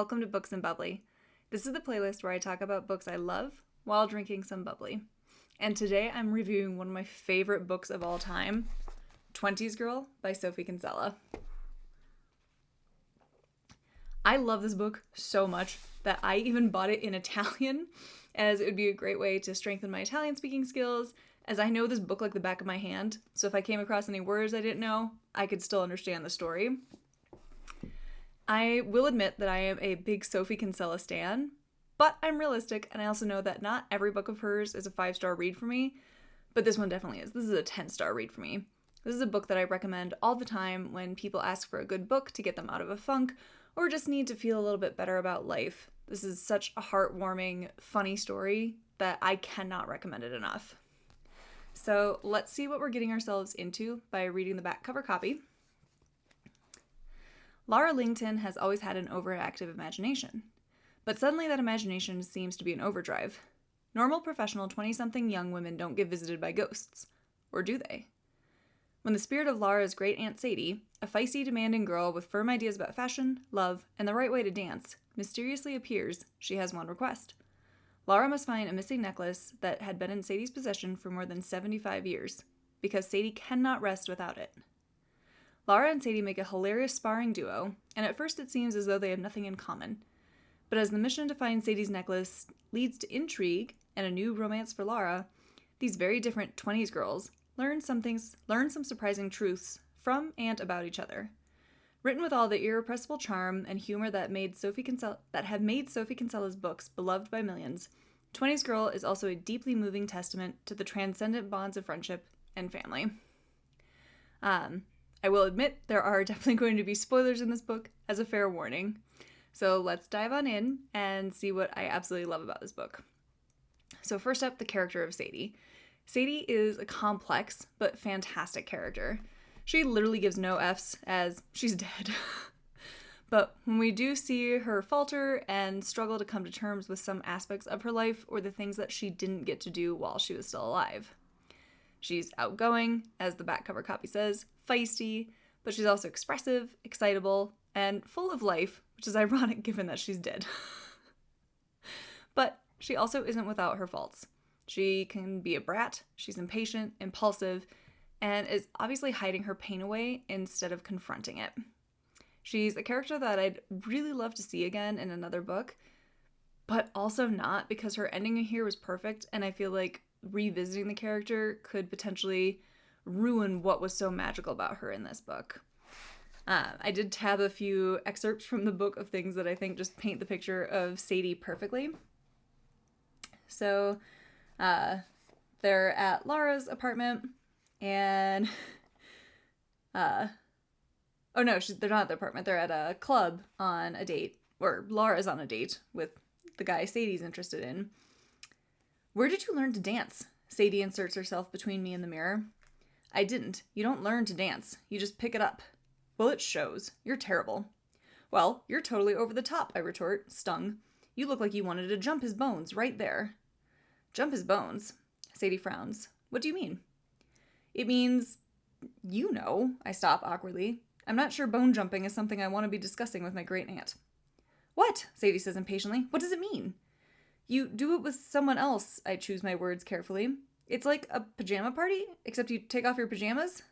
welcome to Books and Bubbly. This is the playlist where I talk about books I love while drinking some bubbly. And today I'm reviewing one of my favorite books of all time, Twenties Girl by Sophie Kinsella. I love this book so much that I even bought it in Italian, as it would be a great way to strengthen my Italian speaking skills, as I know this book like the back of my hand, so if I came across any words I didn't know, I could still understand the story. I will admit that I am a big Sophie Kinsella stan, but I'm realistic, and I also know that not every book of hers is a 5-star read for me, but this one definitely is. This is a 10-star read for me. This is a book that I recommend all the time when people ask for a good book to get them out of a funk, or just need to feel a little bit better about life. This is such a heartwarming, funny story that I cannot recommend it enough. So let's see what we're getting ourselves into by reading the back cover copy. Laura Lington has always had an overactive imagination, but suddenly that imagination seems to be in overdrive. Normal professional 20-something young women don't get visited by ghosts, or do they? When the spirit of Laura's great Aunt Sadie, a feisty, demanding girl with firm ideas about fashion, love, and the right way to dance, mysteriously appears, she has one request. Laura must find a missing necklace that had been in Sadie's possession for more than 75 years, because Sadie cannot rest without it. Laura and Sadie make a hilarious sparring duo, and at first it seems as though they have nothing in common. But as the mission to find Sadie's necklace leads to intrigue and a new romance for Laura, these very different 20s girls learn some surprising truths from and about each other. Written with all the irrepressible charm and humor that have made Sophie Kinsella's books beloved by millions, 20s Girl is also a deeply moving testament to the transcendent bonds of friendship and family. I will admit there are definitely going to be spoilers in this book as a fair warning. So let's dive on in and see what I absolutely love about this book. So first up, the character of Sadie. Sadie is a complex but fantastic character. She literally gives no Fs, as she's dead. But when we do see her falter and struggle to come to terms with some aspects of her life or the things that she didn't get to do while she was still alive. She's outgoing, as the back cover copy says, feisty, but she's also expressive, excitable, and full of life, which is ironic given that she's dead. But she also isn't without her faults. She can be a brat, she's impatient, impulsive, and is obviously hiding her pain away instead of confronting it. She's a character that I'd really love to see again in another book, but also not, because her ending here was perfect, and I feel like revisiting the character could potentially ruin what was so magical about her in this book. I did tab a few excerpts from the book of things that I think just paint the picture of Sadie perfectly. So, they're at Laura's apartment, and, they're not at the apartment, they're at a club on a date, or Laura's on a date with the guy Sadie's interested in. "Where did you learn to dance?" Sadie inserts herself between me and the mirror. "I didn't. You don't learn to dance. You just pick it up." "Well, it shows. You're terrible." "Well, you're totally over the top," I retort, stung. "You look like you wanted to jump his bones right there." "Jump his bones?" Sadie frowns. "What do you mean?" "It means, you know," I stop awkwardly. "I'm not sure bone jumping is something I want to be discussing with my great aunt." "What?" Sadie says impatiently. "What does it mean?" "You do it with someone else," I choose my words carefully. "It's like a pajama party, except you take off your pajamas."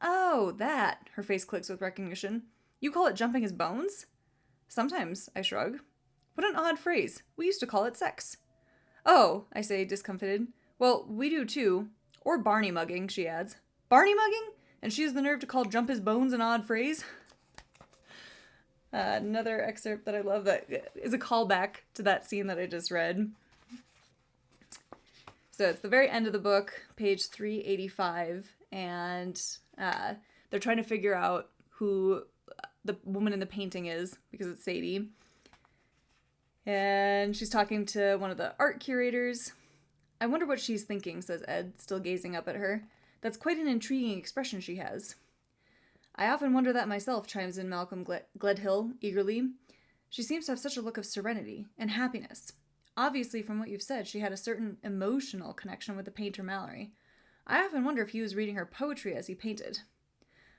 "Oh, that," her face clicks with recognition. "You call it jumping his bones?" "Sometimes," I shrug. "What an odd phrase. We used to call it sex." "Oh," I say, discomfited. "Well, we do too. Or Barney mugging," she adds. "Barney mugging? And she has the nerve to call jump his bones an odd phrase?" Another excerpt that I love that is a callback to that scene that I just read. So it's the very end of the book, page 385, and they're trying to figure out who the woman in the painting is, because it's Sadie. And she's talking to one of the art curators. "I wonder what she's thinking," says Ed, still gazing up at her. "That's quite an intriguing expression she has." "I often wonder that myself," chimes in Malcolm Gledhill eagerly. "She seems to have such a look of serenity and happiness. Obviously, from what you've said, she had a certain emotional connection with the painter Mallory. I often wonder if he was reading her poetry as he painted."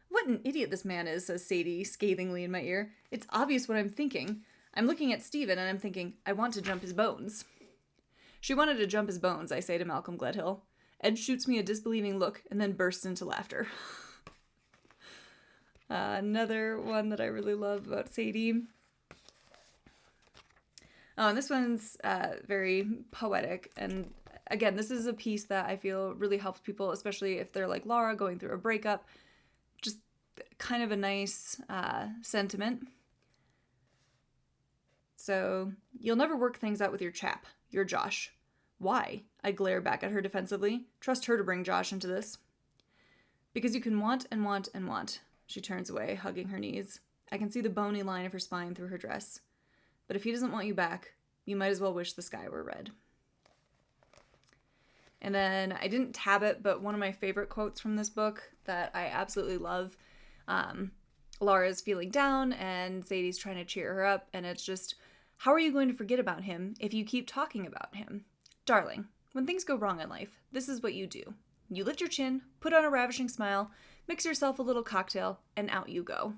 "What an idiot this man is," says Sadie scathingly in my ear. "It's obvious what I'm thinking. I'm looking at Stephen and I'm thinking, I want to jump his bones. She wanted to jump his bones, I say to Malcolm Gledhill. Ed shoots me a disbelieving look and then bursts into laughter. Another one that I really love about Sadie. Oh, and this one's very poetic. And again, this is a piece that I feel really helps people, especially if they're like Laura going through a breakup. Just kind of a nice sentiment. So, you'll never work things out with your chap. You're Josh. Why? I glare back at her defensively. Trust her to bring Josh into this. Because you can want and want and want. She turns away, hugging her knees. I can see the bony line of her spine through her dress. But if he doesn't want you back, you might as well wish the sky were red. And then, I didn't tab it, but one of my favorite quotes from this book that I absolutely love, Laura's feeling down, and Sadie's trying to cheer her up, and it's just, how are you going to forget about him if you keep talking about him? Darling, when things go wrong in life, this is what you do. You lift your chin, put on a ravishing smile, mix yourself a little cocktail, and out you go.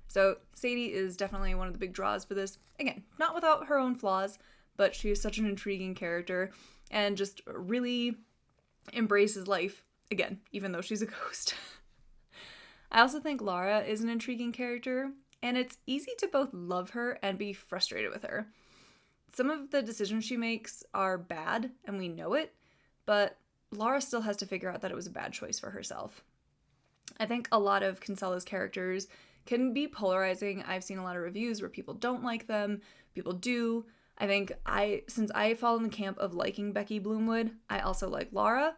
So Sadie is definitely one of the big draws for this. Again, not without her own flaws, but she is such an intriguing character and just really embraces life, again, even though she's a ghost. I also think Laura is an intriguing character, and it's easy to both love her and be frustrated with her. Some of the decisions she makes are bad, and we know it, but Laura still has to figure out that it was a bad choice for herself. I think a lot of Kinsella's characters can be polarizing. I've seen a lot of reviews where people don't like them, people do. I think since I fall in the camp of liking Becky Bloomwood, I also like Laura,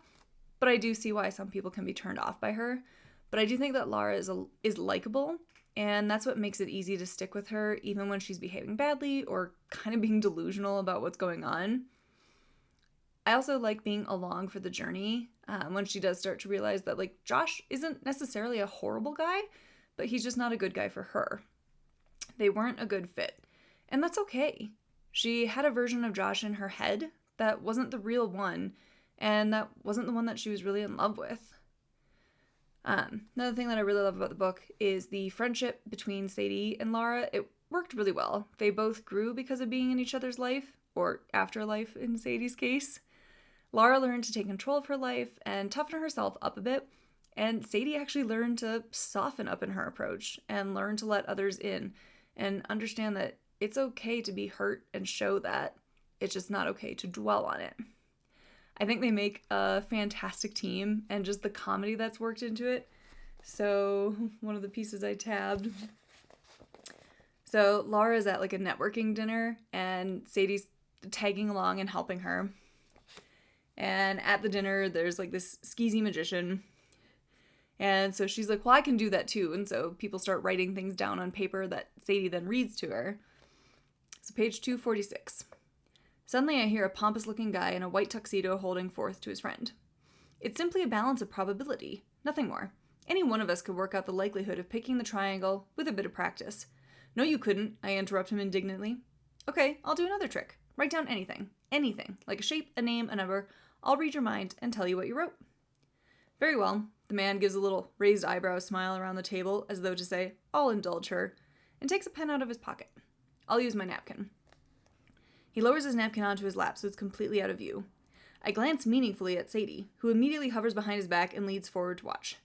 but I do see why some people can be turned off by her. But I do think that Laura is likable, and that's what makes it easy to stick with her, even when she's behaving badly or kind of being delusional about what's going on. I also like being along for the journey when she does start to realize that, like, Josh isn't necessarily a horrible guy, but he's just not a good guy for her. They weren't a good fit, and that's okay. She had a version of Josh in her head that wasn't the real one, and that wasn't the one that she was really in love with. Another thing that I really love about the book is the friendship between Sadie and Laura. It worked really well. They both grew because of being in each other's life, or afterlife in Sadie's case. Laura learned to take control of her life and toughen herself up a bit, and Sadie actually learned to soften up in her approach and learn to let others in and understand that it's okay to be hurt and show that. It's just not okay to dwell on it. I think they make a fantastic team, and just the comedy that's worked into it. So, one of the pieces I tabbed. So, Laura's at like a networking dinner, and Sadie's tagging along and helping her. And at the dinner, there's like this skeezy magician. And so she's like, well, I can do that too. And so people start writing things down on paper that Sadie then reads to her. So page 246. Suddenly I hear a pompous-looking guy in a white tuxedo holding forth to his friend. It's simply a balance of probability, nothing more. Any one of us could work out the likelihood of picking the triangle with a bit of practice. No, you couldn't, I interrupt him indignantly. Okay, I'll do another trick. Write down anything, like a shape, a name, a number. I'll read your mind and tell you what you wrote. Very well. The man gives a little raised eyebrow smile around the table as though to say, I'll indulge her, and takes a pen out of his pocket. I'll use my napkin. He lowers his napkin onto his lap so it's completely out of view. I glance meaningfully at Sadie, who immediately hovers behind his back and leads forward to watch.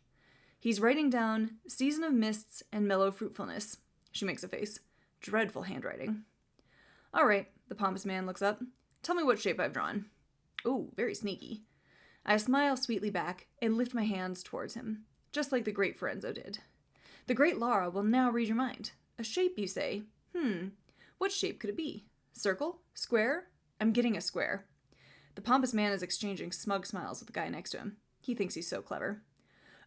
He's writing down season of mists and mellow fruitfulness. She makes a face. Dreadful handwriting. All right, the pompous man looks up. Tell me what shape I've drawn. Ooh, very sneaky. I smile sweetly back and lift my hands towards him, just like the great Ferenzo did. The great Laura will now read your mind. A shape, you say? What shape could it be? Circle? Square? I'm getting a square. The pompous man is exchanging smug smiles with the guy next to him. He thinks he's so clever.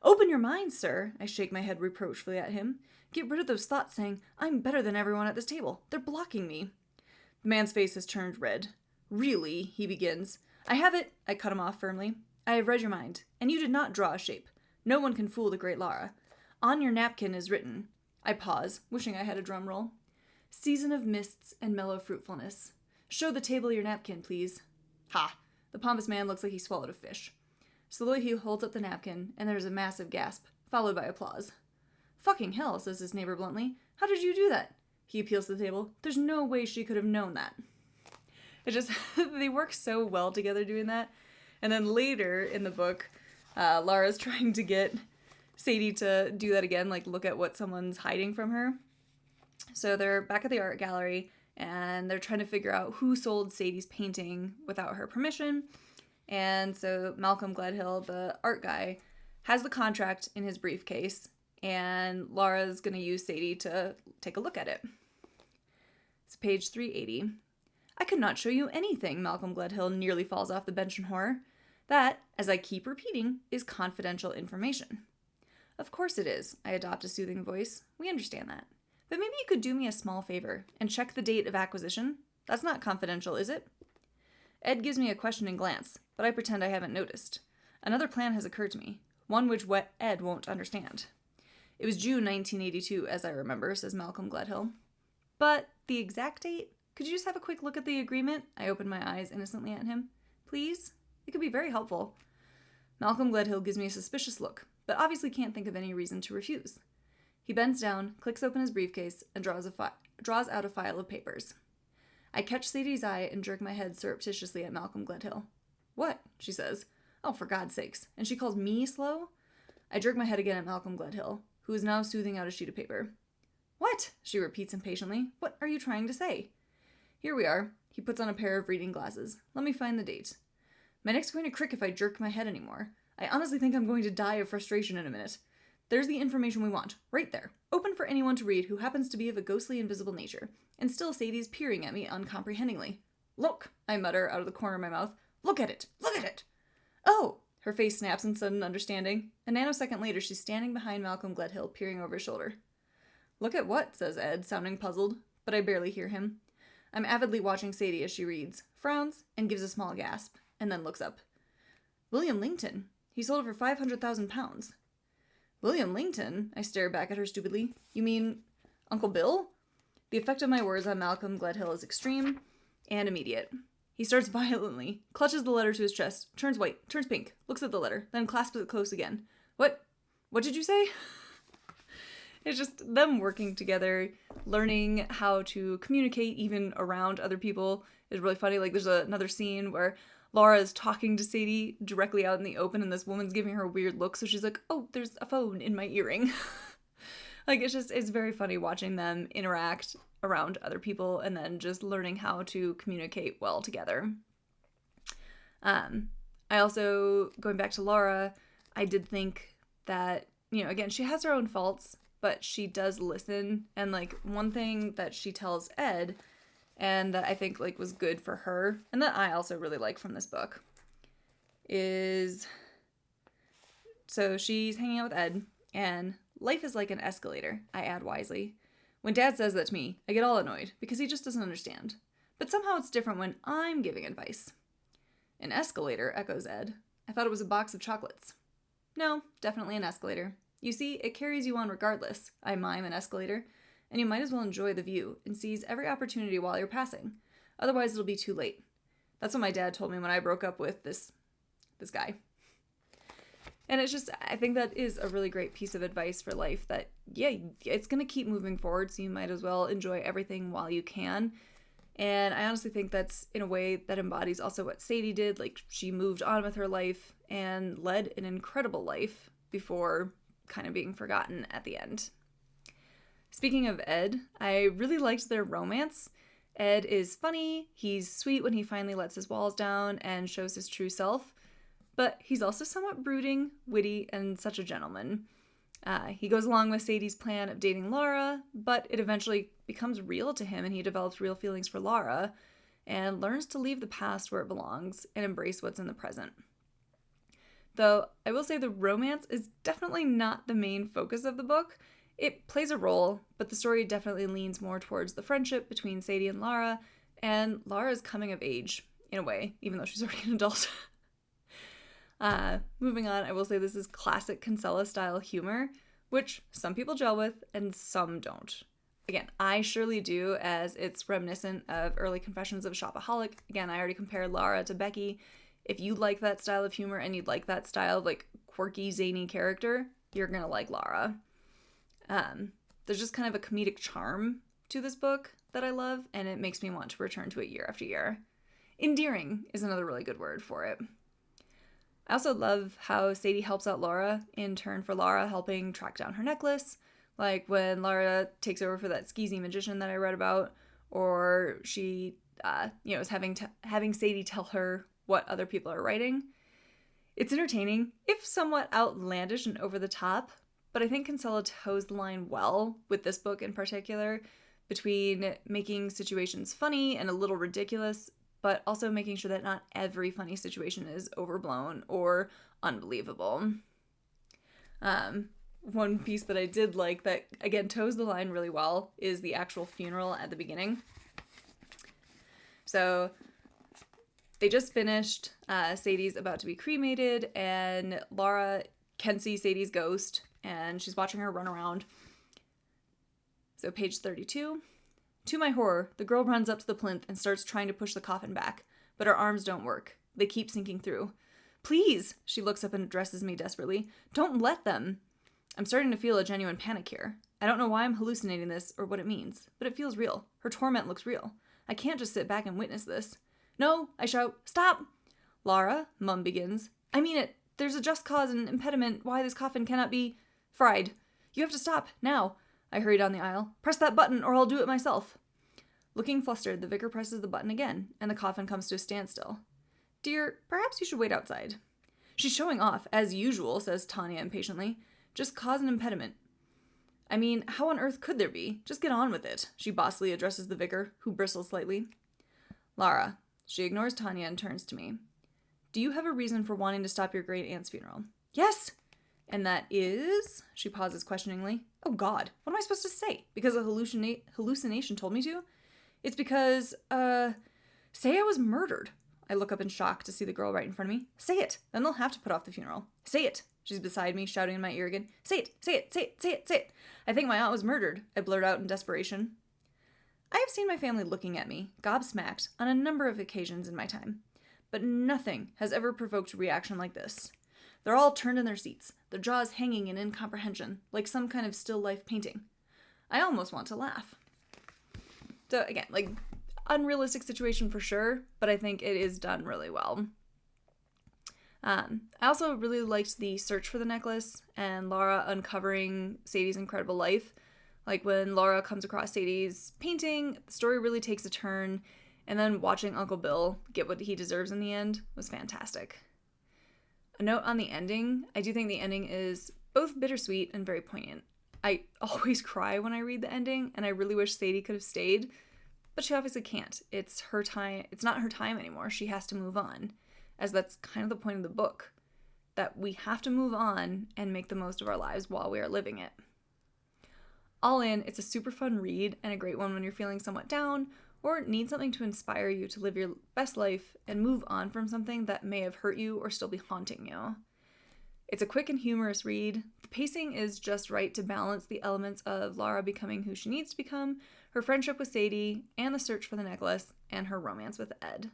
Open your mind, sir, I shake my head reproachfully at him. Get rid of those thoughts saying, I'm better than everyone at this table. They're blocking me. The man's face has turned red. Really, he begins. I have it, I cut him off firmly. I have read your mind, and you did not draw a shape. No one can fool the great Laura. On your napkin is written. I pause, wishing I had a drum roll. Season of mists and mellow fruitfulness. Show the table your napkin, please. Ha! The pompous man looks like he swallowed a fish. Slowly he holds up the napkin, and there's a massive gasp, followed by applause. Fucking hell, says his neighbor bluntly. How did you do that? He appeals to the table. There's no way she could have known that. It just, they work so well together doing that. And then later in the book, Lara's trying to get Sadie to do that again, like look at what someone's hiding from her. So they're back at the art gallery, and they're trying to figure out who sold Sadie's painting without her permission. And so Malcolm Gledhill, the art guy, has the contract in his briefcase, and Laura's going to use Sadie to take a look at it. It's page 380. I could not show you anything, Malcolm Gledhill nearly falls off the bench in horror. That, as I keep repeating, is confidential information. Of course it is, I adopt a soothing voice. We understand that. But maybe you could do me a small favor and check the date of acquisition. That's not confidential, is it? Ed gives me a questioning glance, but I pretend I haven't noticed. Another plan has occurred to me, one which Ed won't understand. It was June 1982, as I remember, says Malcolm Gledhill. But the exact date? Could you just have a quick look at the agreement? I open my eyes innocently at him. Please? It could be very helpful. Malcolm Gledhill gives me a suspicious look, but obviously can't think of any reason to refuse. He bends down, clicks open his briefcase, and draws out a file of papers. I catch Sadie's eye and jerk my head surreptitiously at Malcolm Gledhill. What? She says. Oh, for God's sakes. And she calls me slow? I jerk my head again at Malcolm Gledhill, who is now smoothing out a sheet of paper. What? She repeats impatiently. What are you trying to say? Here we are. He puts on a pair of reading glasses. Let me find the date. My neck's going to crick if I jerk my head anymore. I honestly think I'm going to die of frustration in a minute. There's the information we want, right there, open for anyone to read who happens to be of a ghostly invisible nature. And still Sadie's peering at me uncomprehendingly. Look, I mutter out of the corner of my mouth. Look at it! Look at it! Oh! Her face snaps in sudden understanding. A nanosecond later, she's standing behind Malcolm Gledhill, peering over his shoulder. Look at what? Says Ed, sounding puzzled, but I barely hear him. I'm avidly watching Sadie as she reads, frowns, and gives a small gasp, and then looks up. William Langton. He sold it for £500,000. William Langton? I stare back at her stupidly. You mean Uncle Bill? The effect of my words on Malcolm Gledhill is extreme and immediate. He starts violently, clutches the letter to his chest, turns white, turns pink, looks at the letter, then clasps it close again. What did you say? It's just them working together, learning how to communicate even around other people is really funny. Like, there's another scene where Laura is talking to Sadie directly out in the open, and this woman's giving her a weird look, so she's like, oh, there's a phone in my earring. Like, it's very funny watching them interact around other people and then just learning how to communicate well together. I also, going back to Laura, I did think that, again, she has her own faults, but she does listen. And, one thing that she tells Ed, and that I think, was good for her, and that I also really like from this book, is, so she's hanging out with Ed, and life is like an escalator, I add wisely. When Dad says that to me, I get all annoyed, because he just doesn't understand. But somehow it's different when I'm giving advice. An escalator, echoes Ed. I thought it was a box of chocolates. No, definitely an escalator. You see, it carries you on regardless. I mime an escalator, and you might as well enjoy the view and seize every opportunity while you're passing. Otherwise, it'll be too late. That's what my dad told me when I broke up with this guy. And it's just, I think that is a really great piece of advice for life that, yeah, it's going to keep moving forward, so you might as well enjoy everything while you can. And I honestly think that's, in a way, that embodies also what Sadie did. She moved on with her life and led an incredible life before kind of being forgotten at the end. Speaking of Ed, I really liked their romance. Ed is funny, he's sweet when he finally lets his walls down and shows his true self, but he's also somewhat brooding, witty, and such a gentleman. He goes along with Sadie's plan of dating Laura, but it eventually becomes real to him and he develops real feelings for Laura and learns to leave the past where it belongs and embrace what's in the present. Though, I will say the romance is definitely not the main focus of the book. It plays a role, but the story definitely leans more towards the friendship between Sadie and Lara, and Lara's coming of age, in a way, even though she's already an adult. Moving on, I will say this is classic Kinsella-style humor, which some people gel with, and some don't. Again, I surely do, as it's reminiscent of early Confessions of a Shopaholic. Again, I already compared Lara to Becky. If you like that style of humor and you'd like that style of, quirky, zany character, you're gonna like Lara. There's just kind of a comedic charm to this book that I love, and it makes me want to return to it year after year. Endearing is another really good word for it. I also love how Sadie helps out Laura in turn for Laura helping track down her necklace, like when Laura takes over for that skeezy magician that I read about, or she, is having Sadie tell her what other people are writing. It's entertaining, if somewhat outlandish and over the top, but I think Kinsella toes the line well with this book in particular between making situations funny and a little ridiculous, but also making sure that not every funny situation is overblown or unbelievable. One piece that I did like that, again, toes the line really well is the actual funeral at the beginning. So they just finished, Sadie's about to be cremated, and Laura can see Sadie's ghost, and she's watching her run around. So page 32. To my horror, the girl runs up to the plinth and starts trying to push the coffin back, but her arms don't work. They keep sinking through. Please, she looks up and addresses me desperately. Don't let them. I'm starting to feel a genuine panic here. I don't know why I'm hallucinating this or what it means, but it feels real. Her torment looks real. I can't just sit back and witness this. No, I shout. Stop! Laura, Mum begins. I mean it. There's a just cause and impediment why this coffin cannot be fried. You have to stop, now. I hurry down the aisle. Press that button or I'll do it myself. Looking flustered, the vicar presses the button again, and the coffin comes to a standstill. Dear, perhaps you should wait outside. She's showing off, as usual, says Tanya impatiently. Just cause an impediment. I mean, how on earth could there be? Just get on with it, she bossily addresses the vicar, who bristles slightly. Lara. She ignores Tanya and turns to me. Do you have a reason for wanting to stop your great-aunt's funeral? Yes! And that is? She pauses questioningly. Oh God, what am I supposed to say? Because a hallucination told me to? It's because, say I was murdered. I look up in shock to see the girl right in front of me. Say it, then they'll have to put off the funeral. Say it. She's beside me, shouting in my ear again. Say it, say it, say it, say it, say it. I think my aunt was murdered, I blurt out in desperation. I have seen my family looking at me, gobsmacked, on a number of occasions in my time. But nothing has ever provoked a reaction like this. They're all turned in their seats, their jaws hanging in incomprehension, like some kind of still life painting. I almost want to laugh. So again, like, unrealistic situation for sure, but I think it is done really well. I also really liked the search for the necklace and Laura uncovering Sadie's incredible life. Like when Laura comes across Sadie's painting, the story really takes a turn, and then watching Uncle Bill get what he deserves in the end was fantastic. A note on the ending, I do think the ending is both bittersweet and very poignant. I always cry when I read the ending, and I really wish Sadie could have stayed, but she obviously can't. It's her time. It's not her time anymore. She has to move on, as that's kind of the point of the book, that we have to move on and make the most of our lives while we are living it. All in, it's a super fun read and a great one when you're feeling somewhat down or need something to inspire you to live your best life and move on from something that may have hurt you or still be haunting you. It's a quick and humorous read. The pacing is just right to balance the elements of Laura becoming who she needs to become, her friendship with Sadie, and the search for the necklace, and her romance with Ed.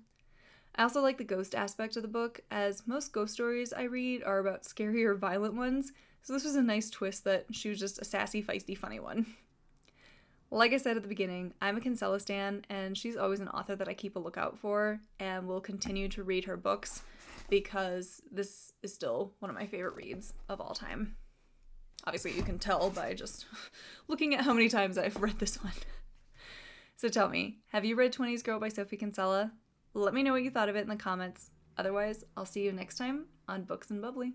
I also like the ghost aspect of the book, as most ghost stories I read are about scary or violent ones, so this was a nice twist that she was just a sassy, feisty, funny one. Like I said at the beginning, I'm a Kinsella stan, and she's always an author that I keep a lookout for, and will continue to read her books, because this is still one of my favorite reads of all time. Obviously, you can tell by just looking at how many times I've read this one. So tell me, have you read Twenties Girl by Sophie Kinsella? Let me know what you thought of it in the comments. Otherwise, I'll see you next time on Books and Bubbly.